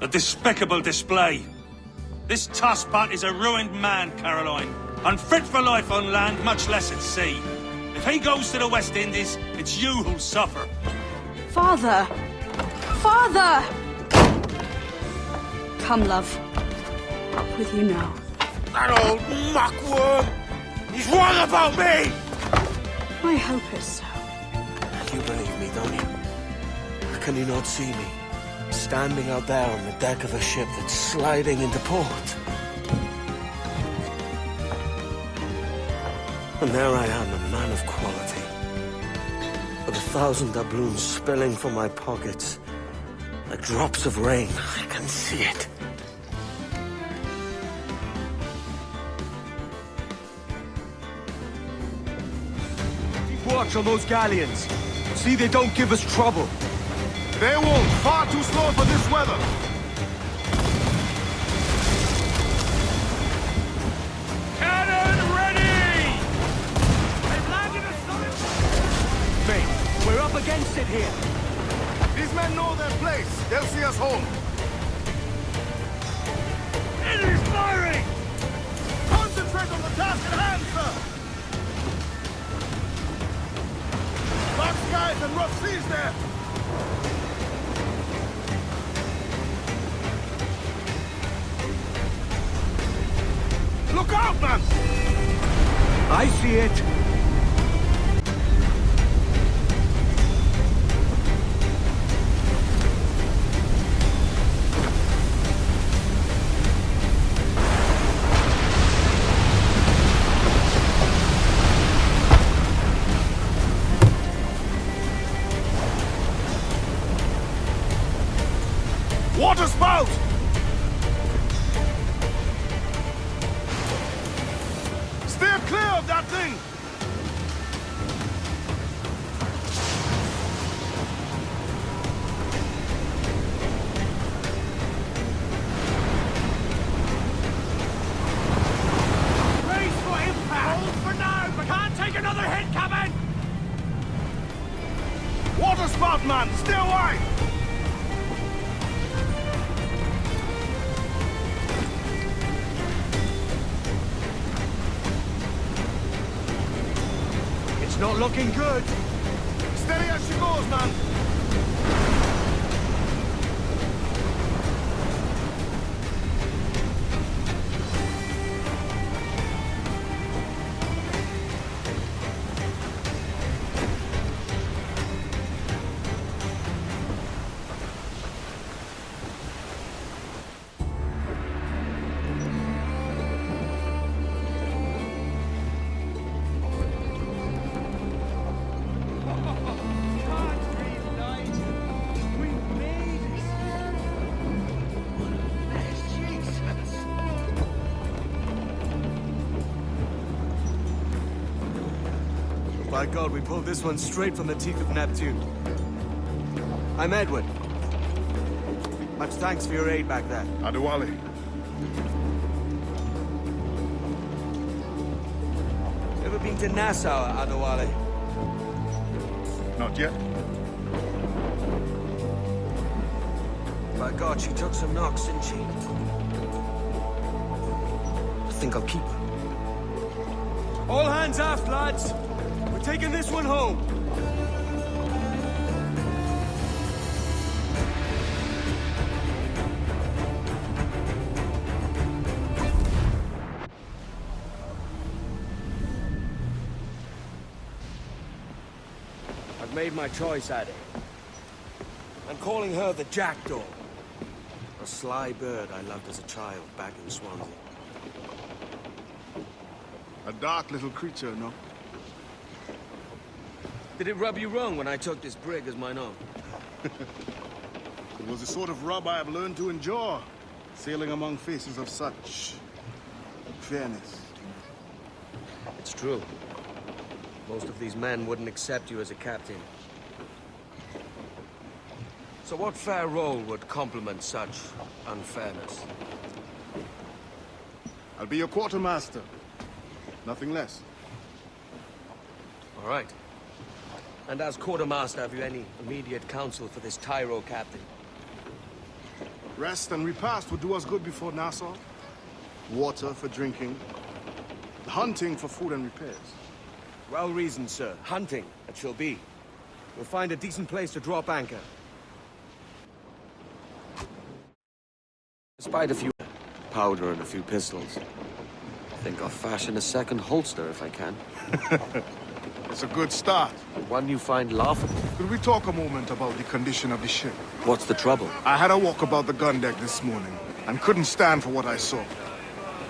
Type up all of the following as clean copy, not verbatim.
A despicable display. This tosspot is a ruined man, Caroline. Unfit for life on land, much less at sea. If he goes to the West Indies, it's you who'll suffer. Father! Father! Come, love. Up with you now. That old muckworm! He's wrong about me! I hope it's so. You believe me, don't you? How can you not see me? Standing out there on the deck of a ship that's sliding into port. And there I am, a man of quality. With 1,000 doubloons spilling from my pockets. Like drops of rain. I can see it. Keep watch on those galleons. See they don't give us trouble. They won't. Far too slow for this weather. Cannon ready! They've landed a solid... Mate, we're up against it here. These men know their place. They'll see us home. Enemy's firing! Concentrate on the task at hand, sir! Dark skies and rough seas there! Look out, man! I see it. Water spout! Steer clear of that thing! Brace for impact! Hold for now, but can't take another hit coming! Water spout, man! Steer wide! It's not looking good. Steady as she goes, man! By God, we pulled this one straight from the teeth of Neptune. I'm Edward. Much thanks for your aid back there. Adewale. Ever been to Nassau, Adewale? Not yet. By God, she took some knocks, didn't she? I think I'll keep her. All hands aft, lads. We're taking this one home. I've made my choice, Addy. I'm calling her the Jackdaw. A sly bird I loved as a child back in Swansea. A dark little creature, no? Did it rub you wrong when I took this brig as mine own? It was the sort of rub I have learned to endure, sailing among faces of such fairness. It's true. Most of these men wouldn't accept you as a captain. So what fair role would complement such unfairness? I'll be your quartermaster. Nothing less. All right. And as quartermaster, have you any immediate counsel for this Tyro captain? Rest and repast would do us good before Nassau. Water for drinking. Hunting for food and repairs. Well reasoned, sir. Hunting, it shall be. We'll find a decent place to drop anchor. Despite a few powder and a few pistols, I think I'll fashion a second holster if I can. It's a good start. One you find laughable. Could we talk a moment about the condition of the ship? What's the trouble? I had a walk about the gun deck this morning and couldn't stand for what I saw.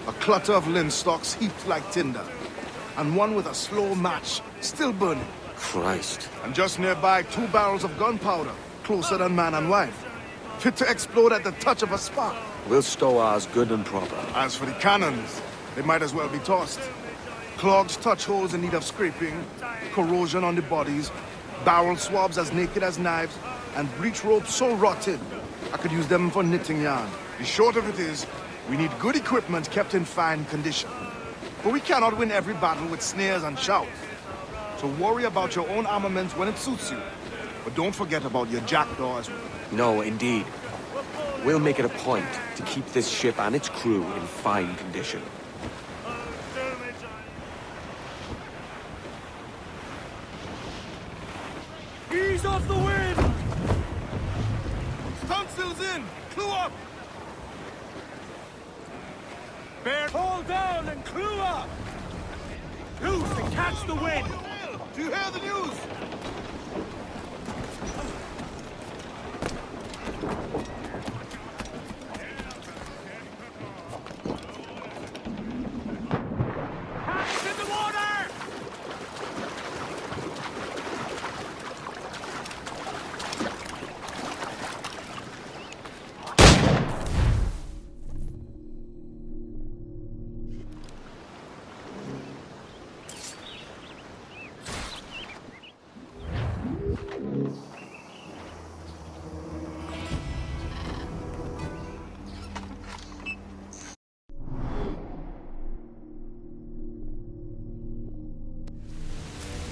A clutter of linstocks heaped like tinder, and one with a slow match still burning. Christ. And just nearby, 2 barrels of gunpowder, closer than man and wife, fit to explode at the touch of a spark. We'll stow ours good and proper. As for the cannons, they might as well be tossed. Clogged touch holes in need of scraping, corrosion on the bodies, barrel swabs as naked as knives, and breech ropes so rotted, I could use them for knitting yarn. The short of it is, we need good equipment kept in fine condition. But we cannot win every battle with snares and shouts. So worry about your own armaments when it suits you. But don't forget about your jackdaw as well. No, indeed. We'll make it a point to keep this ship and its crew in fine condition. Ease off the wind! Stunsails in! Clew up! Bear, hold down and clew up! Loose and catch the wind! Do you hear the news? Catch in the water!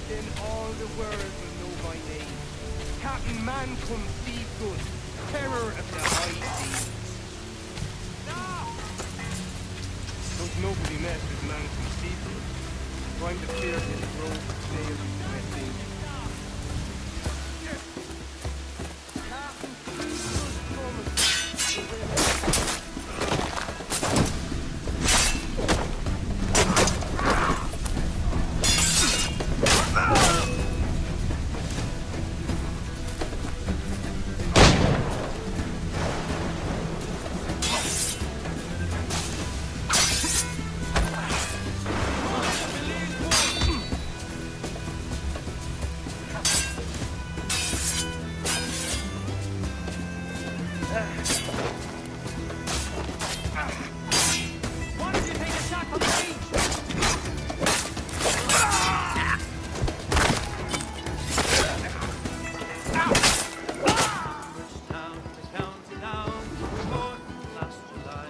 Then all the world will know my name. Captain Mancom Seagood, terror of the high seas. Don't nobody mess with Mancom Seagood. Trying to clear his road sail messing. Captain Seagood coming. Why don't you take a shot from the beach? Town to county down, born last July.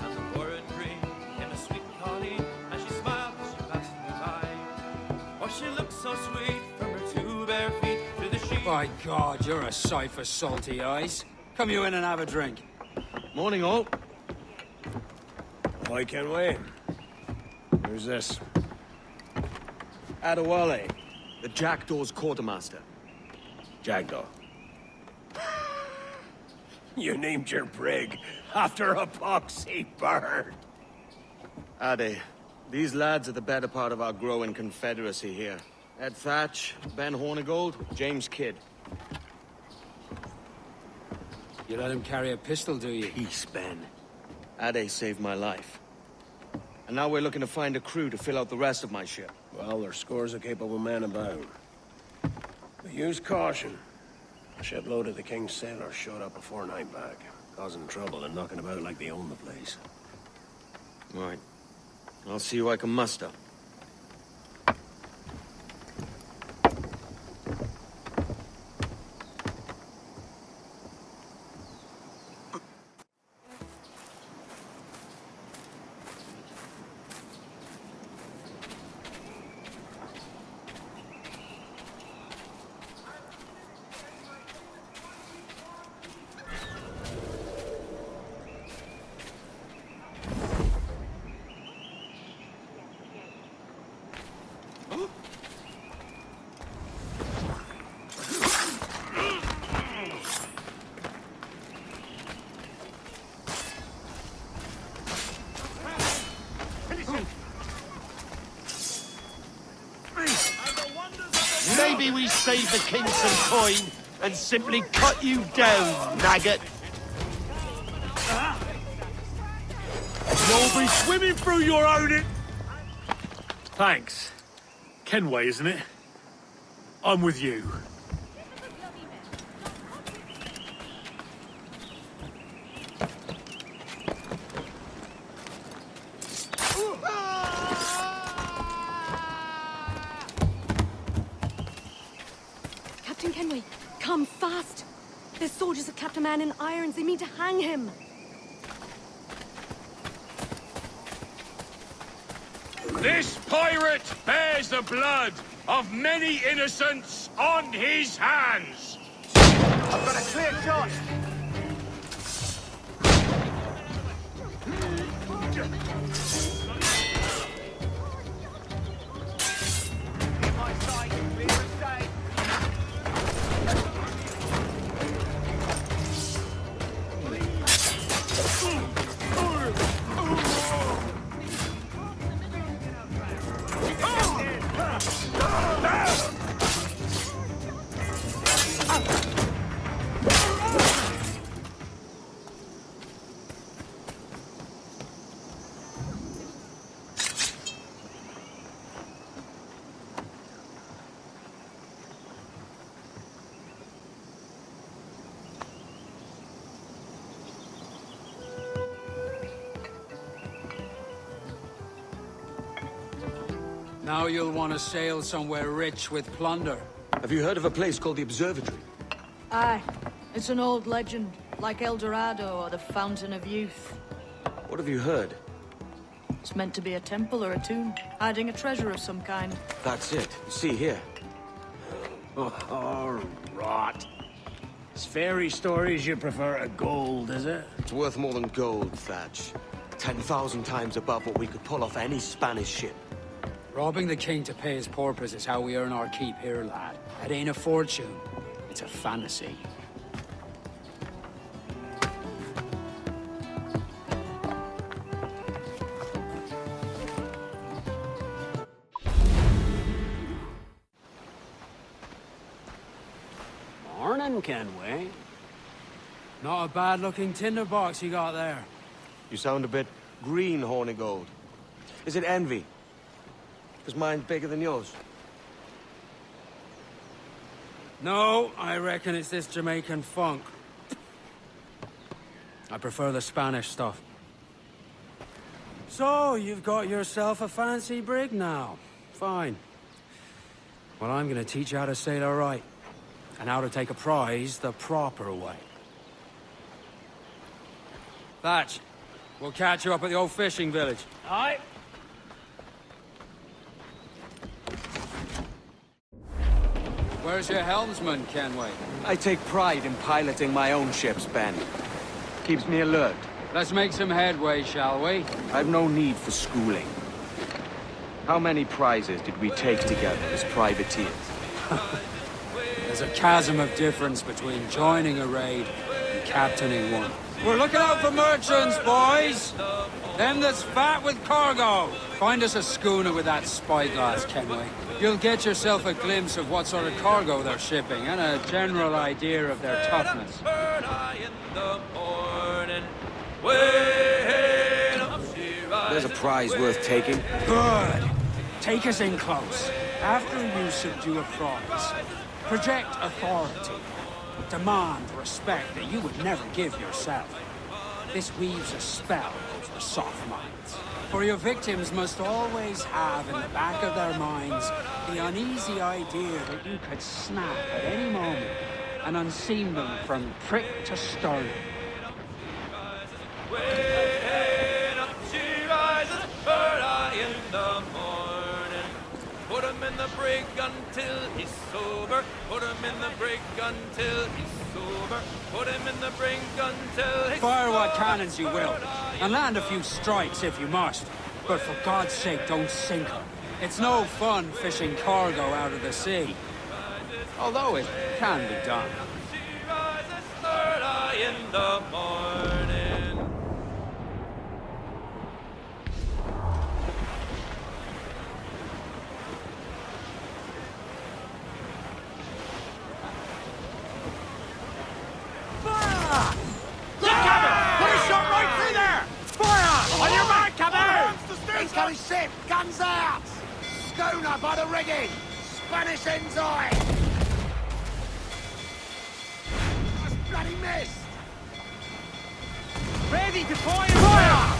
And the foreign green in a sweet collie, and she smiled as she passed me by. Oh, she looked so sweet from her 2 bare feet to the sheet. By God, you're a sight for salty eyes. Come you in and have a drink. Morning, all. I can wait. Who's this? Adewale, the Jackdaw's quartermaster. Jackdaw. You named your brig after a poxy bird. Ade, these lads are the better part of our growing confederacy here. Ed Thatch, Ben Hornigold, James Kidd. You let him carry a pistol, do you? Peace, Ben. Ade saved my life. And now we're looking to find a crew to fill out the rest of my ship. Well, there's scores of capable men about. But use caution. A shipload of the King's sailors showed up a fortnight back, causing trouble and knocking about like they own the place. Right. I'll see who I can muster. save the king some coin and simply cut you down, maggot. You'll be swimming through your own... Thanks. Kenway, isn't it? I'm with you. Captain Kenway, come fast! There's soldiers of Captain Man in irons. They mean to hang him. This pirate bears the blood of many innocents on his hands. I've got a clear shot. Now you'll want to sail somewhere rich with plunder. Have you heard of a place called the Observatory? Aye. It's an old legend, like El Dorado or the Fountain of Youth. What have you heard? It's meant to be a temple or a tomb, hiding a treasure of some kind. That's it. See here. Oh, rot. It's fairy stories you prefer to gold, is it? It's worth more than gold, Thatch. 10,000 times above what we could pull off any Spanish ship. Robbing the king to pay his porpoise is how we earn our keep here, lad. It ain't a fortune. It's a fantasy. Morning, Kenway. Not a bad-looking tinderbox you got there. You sound a bit green, Hornigold. Is it envy? Because mine's bigger than yours. No, I reckon it's this Jamaican funk. I prefer the Spanish stuff. So, you've got yourself a fancy brig now. Fine. Well, I'm gonna teach you how to sail her right. And how to take a prize the proper way. Thatch, we'll catch you up at the old fishing village. Aye. Where's your helmsman, Kenway? I take pride in piloting my own ships, Ben. Keeps me alert. Let's make some headway, shall we? I've no need for schooling. How many prizes did we take together as privateers? There's a chasm of difference between joining a raid and captaining one. We're looking out for merchants, boys! Them that's fat with cargo! Find us a schooner with that spyglass, Kenway. You'll get yourself a glimpse of what sort of cargo they're shipping and a general idea of their toughness. There's a prize worth taking. Good! Take us in close. After you subdue a prize, project authority. Demand respect that you would never give yourself. This weaves a spell over soft minds. For your victims must always have in the back of their minds the uneasy idea that you could snap at any moment and unseam them from prick to sternum. Put him in the brig until he's sober. Put him in the brig until he's sober. Put him in the brig until he's Fire what cannons you will, and land a few strikes if you must. But for God's sake, don't sink her. It's no fun fishing cargo out of the sea. Although it can be done. She rises early in the morning. Ahoy ship! Guns out! Schooner by the rigging! Spanish ensign! That's bloody missed! Ready to fire! Fire!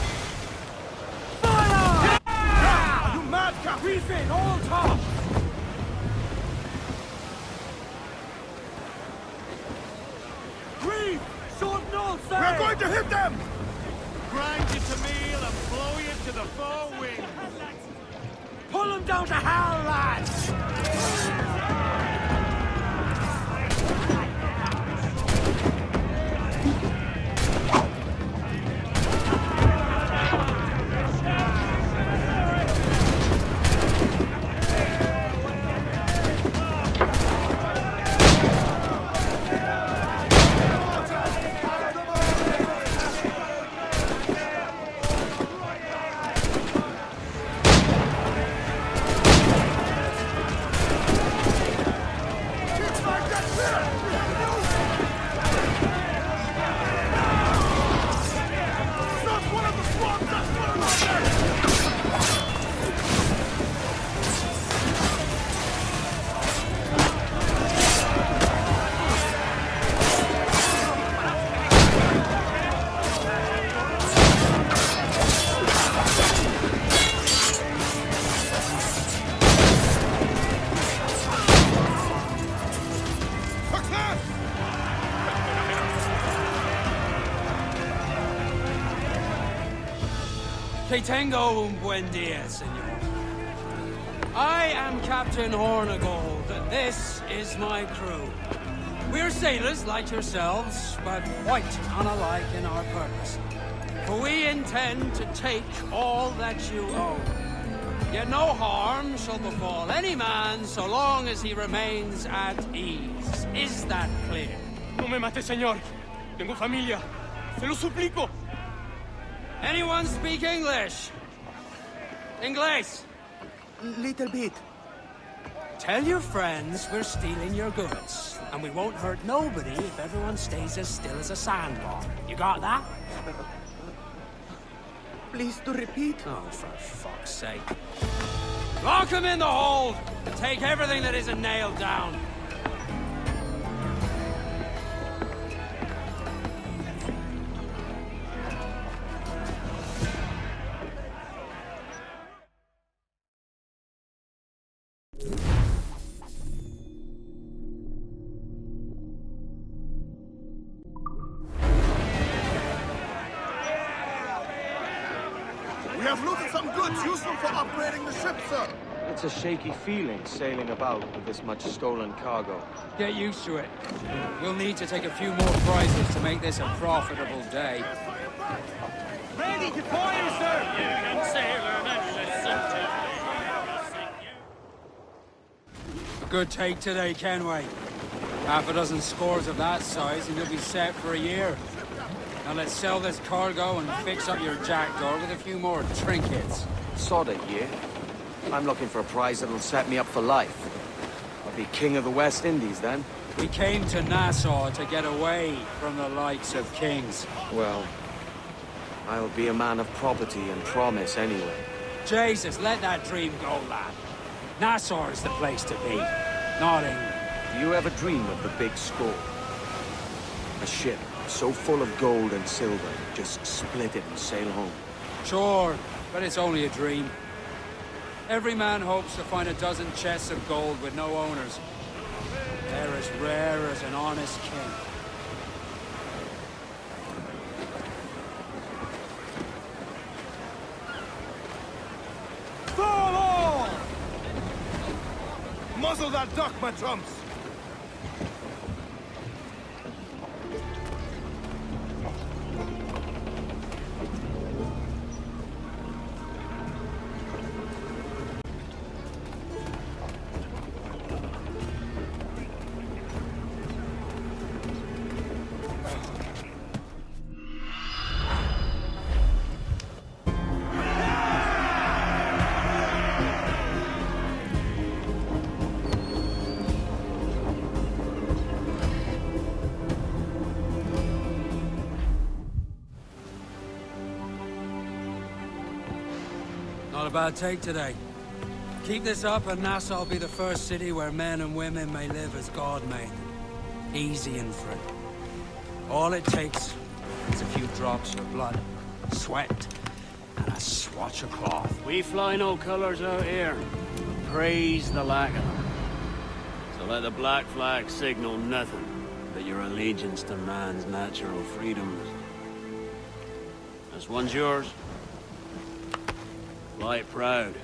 Fire! Yeah! You madcap! Reef in, all top! Reef! Short north side! We're going to hit them! Grind you to meal and blow you to the fore wing! Pull them down to hell, lads! Que tengo un buen dia, senor. I am Captain Hornigold. This is my crew. We're sailors like yourselves, but quite unalike in our purpose. For we intend to take all that you own. Yet no harm shall befall any man so long as he remains at ease. Is that clear? No me mate, señor. Tengo familia. Se lo suplico. Anyone speak English? English? Little bit. Tell your friends we're stealing your goods, and we won't hurt nobody if everyone stays as still as a sandbar. You got that? Please to repeat. Oh, for fuck's sake. Lock him in the hold, and take everything that isn't nailed down. We have looted some goods useful for upgrading the ship, sir. It's a shaky feeling sailing about with this much stolen cargo. Get used to it. We'll need to take a few more prizes to make this a profitable day. Ready to fire, sir! A good take today, Kenway. Half a dozen scores of that size and you'll be set for a year. Now let's sell this cargo and fix up your jackdaw with a few more trinkets. Sod it, yeah? I'm looking for a prize that'll set me up for life. I'll be king of the West Indies then. We came to Nassau to get away from the likes of kings. Well, I'll be a man of property and promise anyway. Jesus, let that dream go, lad. Nassau is the place to be, not England. Do you ever dream of the big score? A ship so full of gold and silver, just split it and sail home. Sure, but it's only a dream. Every man hopes to find a dozen chests of gold with no owners. They're as rare as an honest king. Fall all! Muzzle that duck, my trumps! Not a bad take today. Keep this up and Nassau will be the first city where men and women may live as God made them. Easy and free. All it takes is a few drops of blood, sweat, and a swatch of cloth. We fly no colors out here. Praise the lack of them. So let the black flag signal nothing but your allegiance to man's natural freedoms. This one's yours. Fly it proud.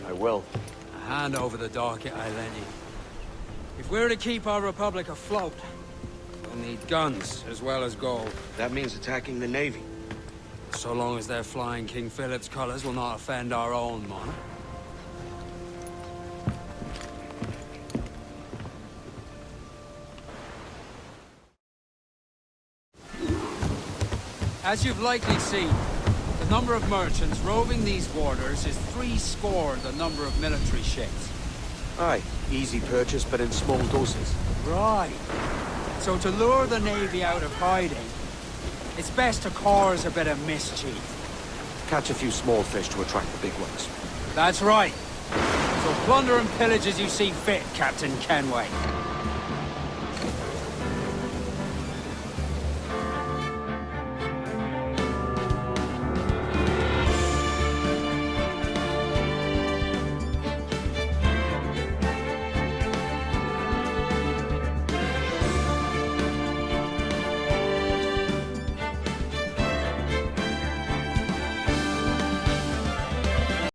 I will. A hand over the docket I lent you. If we're to keep our republic afloat, we'll need guns as well as gold. That means attacking the Navy. So long as they're flying King Philip's colors will not offend our own monarch. As you've likely seen, the number of merchants roving these waters is 70 the number of military ships. Aye, easy purchase, but in small doses. Right. So to lure the Navy out of hiding, it's best to cause a bit of mischief. Catch a few small fish to attract the big ones. That's right. So plunder and pillage as you see fit, Captain Kenway.